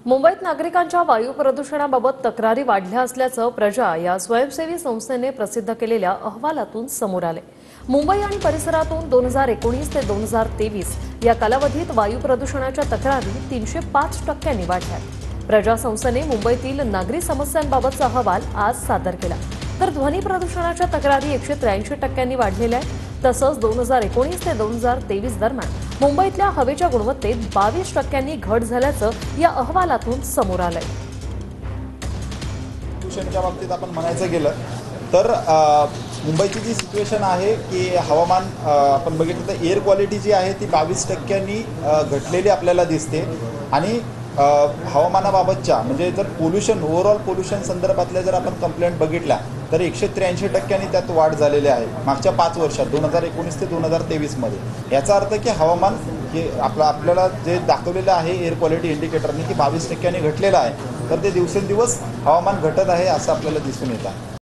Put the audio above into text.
मुंबईत नागरिकांच्या वायू प्रदूषणाबाबत तक्रारी वाढल्या असल्याचं प्रजा या स्वयंसेवी संस्थेने प्रसिद्ध केलेल्या अहवालातून समोर आले। मुंबई आणि परिसरातून 2019 ते 2023 या कालावधीत वायू प्रदूषणाच्या तक्रारी 305% वाढल्या। प्रजा संस्थेने मुंबईतील नागरी समस्यांबाबतचा अहवाल आज सादर केला, तर ध्वनी प्रदूषणाच्या तक्रारी 183% वाढलेल्या आहेत। तसंच 2019 ते 2023 दरम्यान मुंबईतल्या हवेच्या गुणवत्तेत 22% घट झाल्याचं या अहवालातून समोर आलंय। प्रदूषणाच्या बाबतीत आपण म्हणायचं गेलं तर मुंबईची जी सिच्युएशन आहे की हवामान आपण बघितलं तर एअर क्वालिटी जी आहे ती 22%नी घटलेली आपल्याला दिसते। आणि हवामानाबाबतच्या म्हणजे जर पोल्युशन ओव्हरऑल पोल्युशन संदर्भातल्या जर आपण कंप्लेंट बघितल्या तर 183%नी त्यात वाढ झालेली आहे मागच्या 5 वर्षात 2019 ते 2023 मध्ये। याचा अर्थ की हवामान हे आपल्याला जे दाखवलेलं आहे एअर क्वालिटी इंडिकेटरने की 22%नी घटलेलं आहे, तर ते दिवसेंदिवस हवामान घटत आहे असं आपल्याला दिसून येतं।